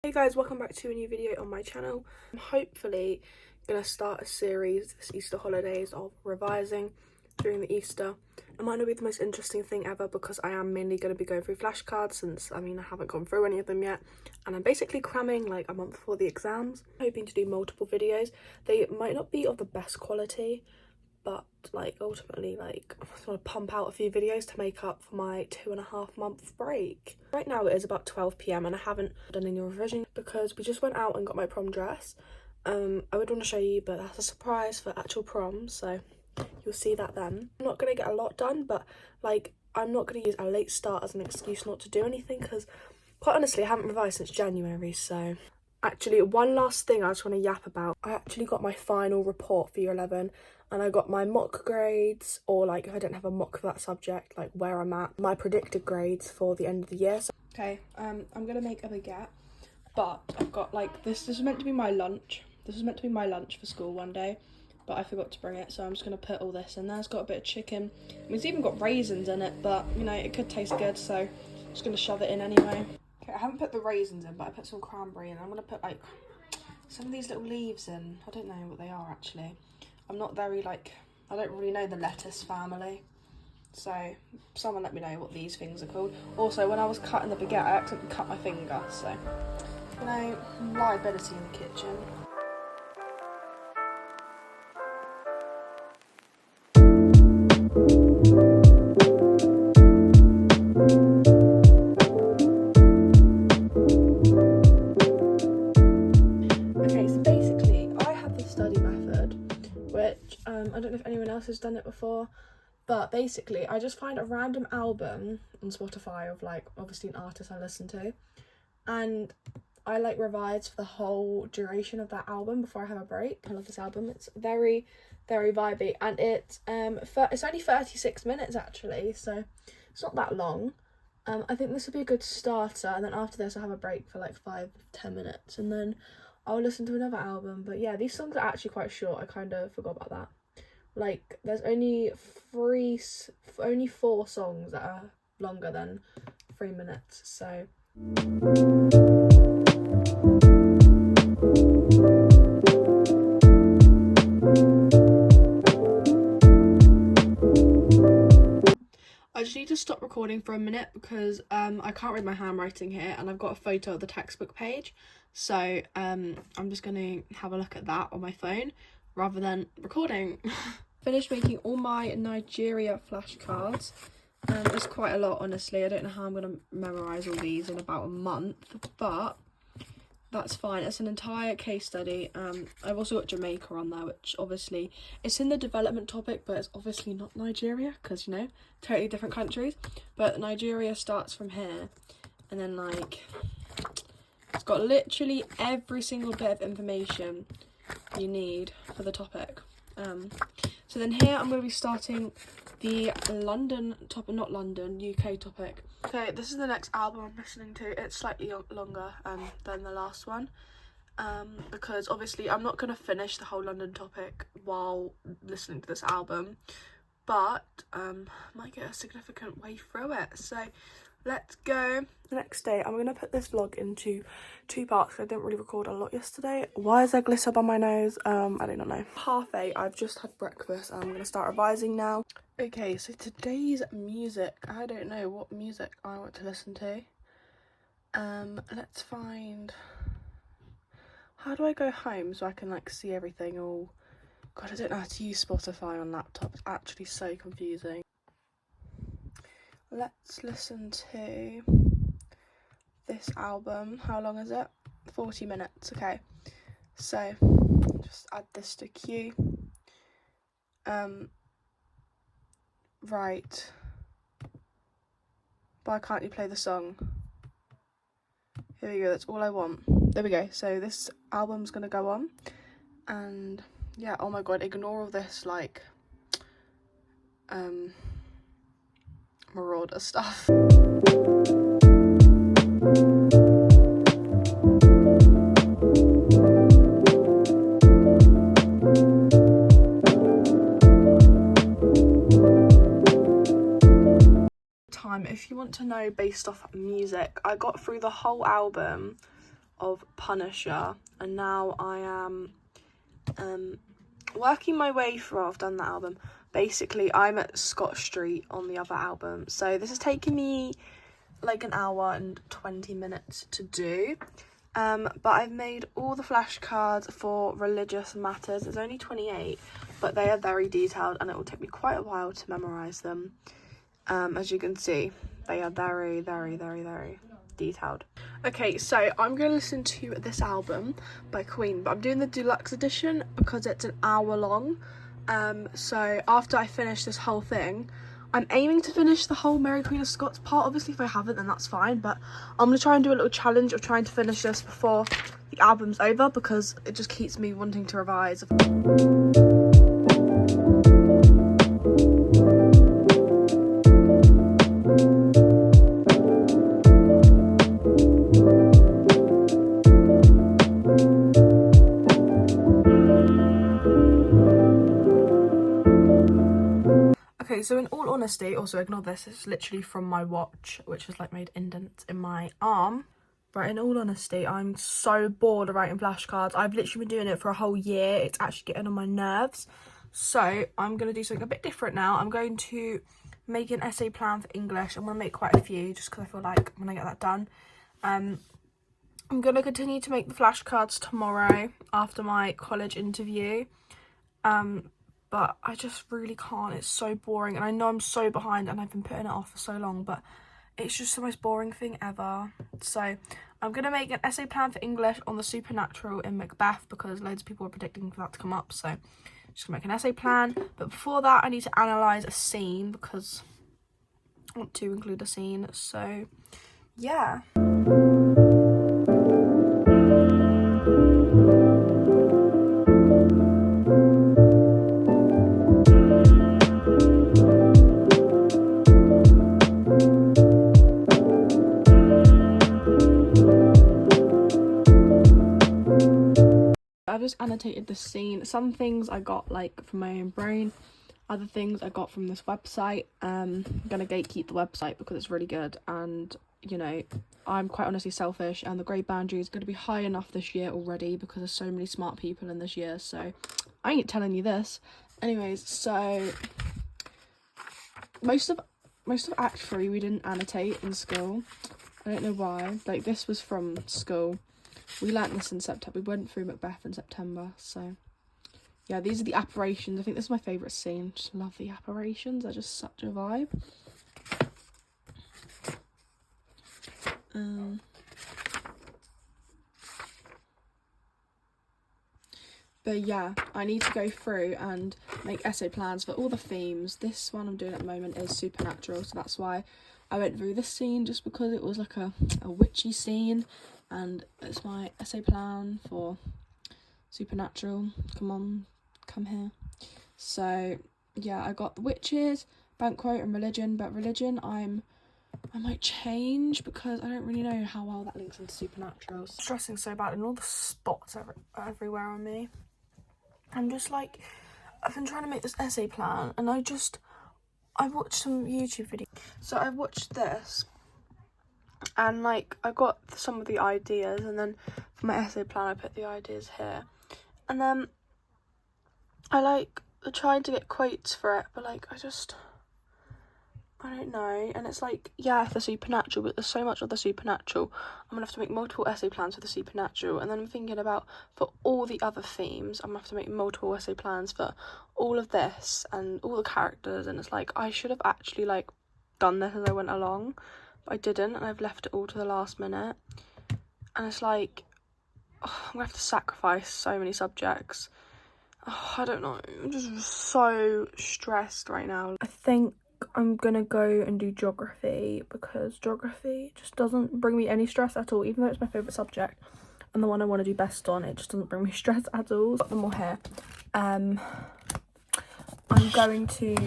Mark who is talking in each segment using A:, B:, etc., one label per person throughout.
A: Hey guys, welcome back to a new video on my channel. I'm hopefully going to start a series this Easter holidays of revising during the Easter. It might not be the most interesting thing ever because I am mainly going to be going through flashcards since, I haven't gone through any of them yet. And I'm basically cramming like a month before the exams. I'm hoping to do multiple videos. They might not be of the best quality, but ultimately I just want to pump out a few videos to make up for my 2.5 month break. Right now it is about 12 PM and I haven't done any revision because we just went out and got my prom dress. I would want to show you, but that's a surprise for actual prom, so you'll see that then. I'm not going to get a lot done, but I'm not going to use a late start as an excuse not to do anything because quite honestly I haven't revised since January. So actually, one last thing I just want to yap about. I actually got my final report for year 11 and I got my mock grades, or if I don't have a mock for that subject, where I'm at, my predicted grades for the end of the year. So, okay, I'm gonna make a baguette, but I've got this is meant to be my lunch. This is meant to be my lunch for school one day, but I forgot to bring it, so I'm just gonna put all this in there. It's got a bit of chicken. It's even got raisins in it, but it could taste good, so I'm just gonna shove it in anyway. Okay, I haven't put the raisins in, but I put some cranberry in. I'm gonna put some of these little leaves in. I don't know what they are actually. I'm not very I don't really know the lettuce family, so someone let me know what these things are called. Also, when I was cutting the baguette, I accidentally cut my finger, so liability in the kitchen. I don't know if anyone else has done it before, but basically I just find a random album on Spotify of obviously an artist I listen to, and I revise for the whole duration of that album before I have a break. I love this album. It's very, very vibey, and it's only 36 minutes actually, so it's not that long. I think this would be a good starter, and then after this I'll have a break for 5-10 minutes, and then I'll listen to another album. But yeah, these songs are actually quite short. I kind of forgot about that. There's only 4 songs that are longer than 3 minutes, so I just need to stop recording for a minute because I can't read my handwriting here, and I've got a photo of the textbook page, so I'm just gonna have a look at that on my phone rather than recording. Finished making all my Nigeria flashcards. It's quite a lot, honestly. I don't know how I'm going to memorise all these in about a month, but that's fine. It's an entire case study. I've also got Jamaica on there, which obviously it's in the development topic, but it's obviously not Nigeria because, totally different countries. But Nigeria starts from here, and then it's got literally every single bit of information you need for the topic. So then here I'm going to be starting the London topic, not London, UK topic. Okay, this is the next album I'm listening to. It's slightly longer than the last one, because obviously I'm not going to finish the whole London topic while listening to this album, but might get a significant way through it. So let's go. The next day I'm going to put this vlog into 2 parts. I didn't really record a lot yesterday. Why is there glitter on my nose? I do not know. 8:30, I've just had breakfast and I'm going to start revising now. Okay, so today's music, I don't know what music I want to listen to. Let's find, how do I go home so I can see everything? Oh god, I don't know how to use Spotify on laptop. It's actually so confusing. Let's listen to this album. How long is it? 40 minutes. Okay, so just add this to queue. Right, why can't you play the song? Here we go, that's all I want. There we go. So this album's gonna go on, and yeah, oh my god, ignore all this marauder stuff. If you want to know based off music, I got through the whole album of Punisher, and now I am working my way through. I've done that album. Basically, I'm at Scott Street on the other album, so this is taking me like an hour and 20 minutes to do. But I've made all the flashcards for religious matters. There's only 28, but they are very detailed, and it will take me quite a while to memorize them. As you can see, they are very, very, very, very detailed. Okay, so I'm going to listen to this album by Queen, but I'm doing the deluxe edition because it's an hour long. So after I finish this whole thing, I'm aiming to finish the whole Mary Queen of Scots part. Obviously, if I haven't, then that's fine, but I'm going to try and do a little challenge of trying to finish this before the album's over, because it just keeps me wanting to revise. Okay, so in all honesty, also ignore this, it's literally from my watch, which has like made indents in my arm. Right, in all honesty, I'm so bored of writing flashcards. I've literally been doing it for a whole year. It's actually getting on my nerves. So I'm going to do something a bit different now. I'm going to make an essay plan for English. I'm going to make quite a few just because I feel like when I get that done. I'm going to continue to make the flashcards tomorrow after my college interview. But I just really can't. It's so boring, and I know I'm so behind and I've been putting it off for so long, but it's just the most boring thing ever. So I'm going to make an essay plan for English on the supernatural in Macbeth, because loads of people are predicting for that to come up. So just going to make an essay plan. But before that, I need to analyse a scene because I want to include a scene. So yeah. I've just annotated the scene. Some things I got like from my own brain, other things I got from this website. I'm gonna gatekeep the website because it's really good, and you know, I'm quite honestly selfish, and the grade boundary is going to be high enough this year already because there's so many smart people in this year, so I ain't telling you this. Anyways, so most of Act 3 we didn't annotate in school. I don't know why. Like, this was from school. We learnt this in September. We went through Macbeth in September, so yeah, these are the apparitions. I think this is my favourite scene. Just love the apparitions. They're just such a vibe. But yeah, I need to go through and make essay plans for all the themes. This one I'm doing at the moment is supernatural, so that's why I went through this scene, just because it was like a witchy scene, and it's my essay plan for supernatural. Come on, come here. So yeah, I got the witches, banquet, and religion, but religion I might change because I don't really know how well that links into supernatural. Stressing so bad, and all the spots are everywhere on me. I'm just like, I've been trying to make this essay plan, and I watched some YouTube videos. So I watched this, and like I got some of the ideas, and then for my essay plan I put the ideas here, and then I tried to get quotes for it, but like I don't know. And it's like, yeah, the supernatural, but there's so much of the supernatural. I'm gonna have to make multiple essay plans for the supernatural, and then I'm thinking about for all the other themes I'm gonna have to make multiple essay plans for all of this and all the characters, and it's like I should have actually like done this as I went along, but I didn't, and I've left it all to the last minute, and it's like, I'm gonna have to sacrifice so many subjects. I don't know, I'm just so stressed right now. I think I'm gonna go and do geography, because geography just doesn't bring me any stress at all, even though it's my favourite subject and the one I want to do best on. It just doesn't bring me stress at all. Got them all here. I'm going to,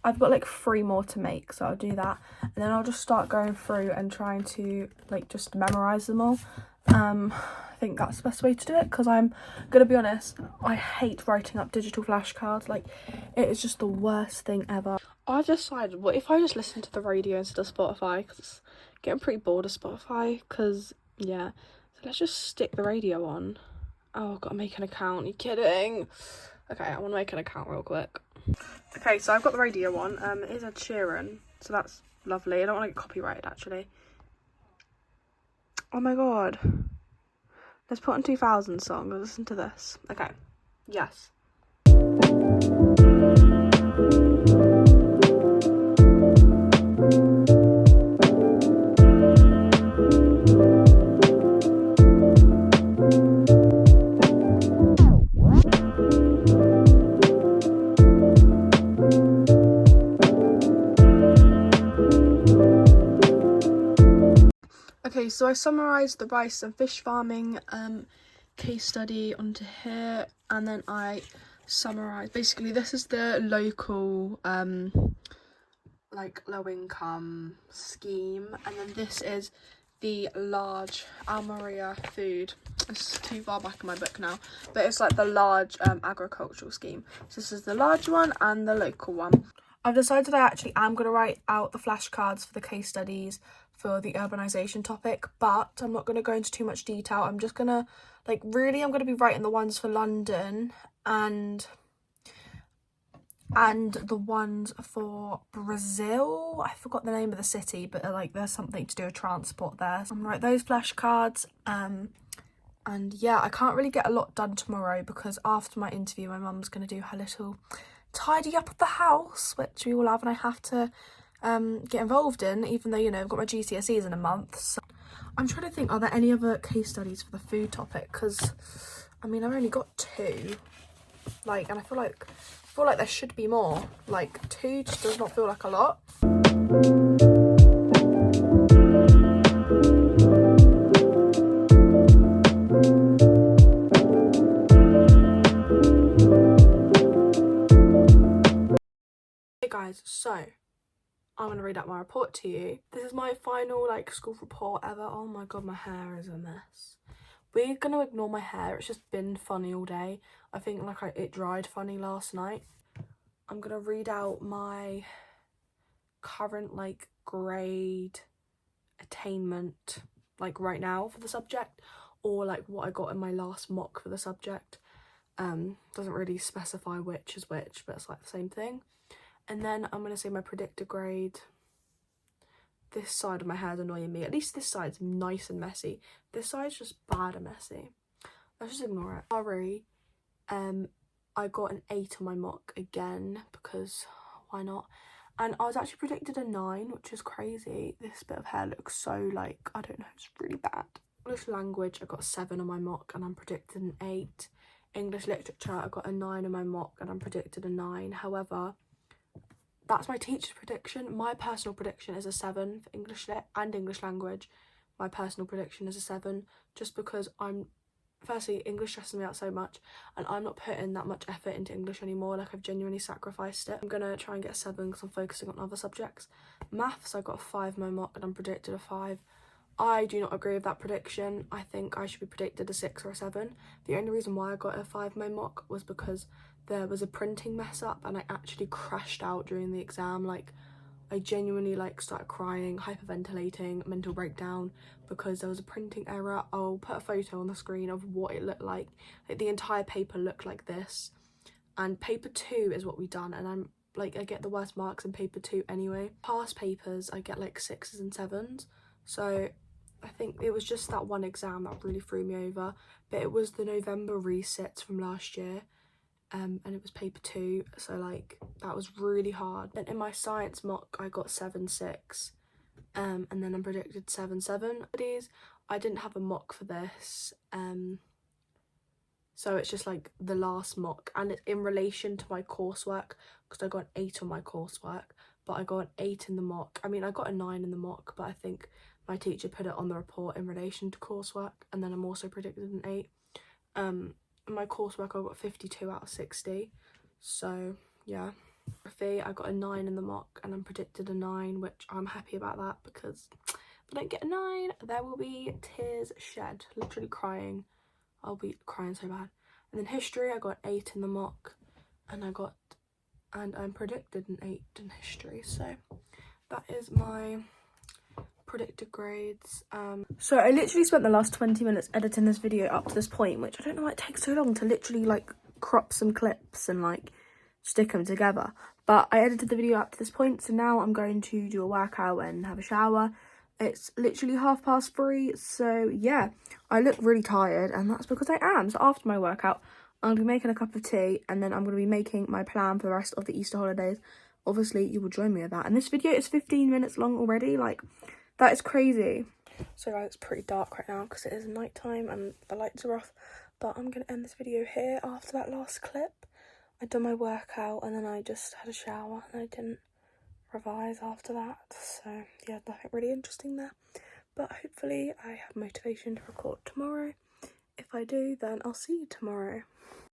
A: I've got like 3 more to make, so I'll do that, and then I'll just start going through and trying to like just memorise them all. I think that's the best way to do it, because I'm gonna be honest, I hate writing up digital flashcards. Like, it is just the worst thing ever. I've decided, what if I just listen to the radio instead of Spotify, because it's getting pretty bored of Spotify, because, yeah, so let's just stick the radio on. Oh, I've got to make an account, are you kidding? Okay, I want to make an account real quick. Okay, so I've got the radio on, it is Ed Sheeran, so that's lovely. I don't want to get copyrighted, actually. Oh my god. Let's put on 2000 song, listen to this. Okay, yes. Okay, so I summarised the rice and fish farming case study onto here, and then I summarised, basically this is the local like low income scheme, and then this is the large Almeria food. It's too far back in my book now, but it's like the large agricultural scheme. So this is the large one and the local one. I've decided I actually am going to write out the flashcards for the case studies for the urbanisation topic, but I'm not going to go into too much detail. I'm just going to, like, really I'm going to be writing the ones for London and the ones for Brazil. I forgot the name of the city, but like there's something to do with transport there. So I'm going to write those flashcards. And yeah, I can't really get a lot done tomorrow because after my interview, my mum's going to do her little tidy up of the house, which we all have, and I have to get involved in, even though, you know, I've got my GCSEs in a month. So I'm trying to think, are there any other case studies for the food topic? Because I mean, I've only got 2, like, and I feel like there should be more. Like 2 just does not feel like a lot. Hey guys, so I'm going to read out my report to you. This is my final, like, school report ever. Oh my god, my hair is a mess. We're going to ignore my hair. It's just been funny all day. I think, like, it dried funny last night. I'm going to read out my current, like, grade attainment, like, right now for the subject, or, like, what I got in my last mock for the subject. Doesn't really specify which is which, but it's, like, the same thing. And then I'm going to say my predicted grade. This side of my hair is annoying me. At least this side's nice and messy. This side's just bad and messy. Let's just ignore it. Sorry. I got an 8 on my mock again because why not? And I was actually predicted a 9, which is crazy. This bit of hair looks so, like, I don't know, it's really bad. English language, I got a 7 on my mock and I'm predicted an 8. English literature, I got a 9 on my mock and I'm predicted a 9. However, that's my teacher's prediction. My personal prediction is a 7 for English lit and English language. My personal prediction is a 7, just because firstly, English stresses me out so much, and I'm not putting that much effort into English anymore. Like, I've genuinely sacrificed it. I'm gonna try and get a 7 because I'm focusing on other subjects. Maths, I got a 5 in my mock and I'm predicted a 5. I do not agree with that prediction. I think I should be predicted a 6 or a 7. The only reason why I got a 5 in my mock was because there was a printing mess up and I actually crashed out during the exam. Like, I genuinely, like, started crying, hyperventilating, mental breakdown, because there was a printing error. I'll put a photo on the screen of what it looked like. Like, the entire paper looked like this, and paper 2 is what we done, and I'm like, I get the worst marks in paper 2 anyway. Past papers I get like 6s and 7s, so I think it was just that one exam that really threw me over. But it was the November resits from last year, and it was paper 2, so, like, that was really hard. And in my science mock I got 7-6, and then I'm predicted 7-7. I didn't have a mock for this, so it's just, like, the last mock, and it's in relation to my coursework, because I got an 8 on my coursework, but I got an 8 in the mock. I mean, I got a 9 in the mock, but I think my teacher put it on the report in relation to coursework, and then I'm also predicted an 8. My coursework I got 52 out of 60, so yeah. Geography, I got a 9 in the mock and I'm predicted a 9, which I'm happy about that, because if I don't get a 9 there will be tears shed, literally crying. I'll be crying so bad. And then history, I got 8 in the mock and I got and I'm predicted an 8 in history, so that is my predicted grades. So I literally spent the last 20 minutes editing this video up to this point, which I don't know why it takes so long to literally like crop some clips and like stick them together, but I edited the video up to this point, so now I'm going to do a workout and have a shower. It's literally 3:30, so yeah, I look really tired, and that's because I am. So after my workout, I'm going to be making a cup of tea, and then I'm going to be making my plan for the rest of the Easter holidays. Obviously, you will join me with that. And this video is 15 minutes long already. Like, that is crazy. So guys, it's pretty dark right now because it is night time and the lights are off. But I'm going to end this video here after that last clip. I'd done my workout and then I just had a shower and I didn't revise after that. So yeah, nothing really interesting there. But hopefully I have motivation to record tomorrow. If I do, then I'll see you tomorrow.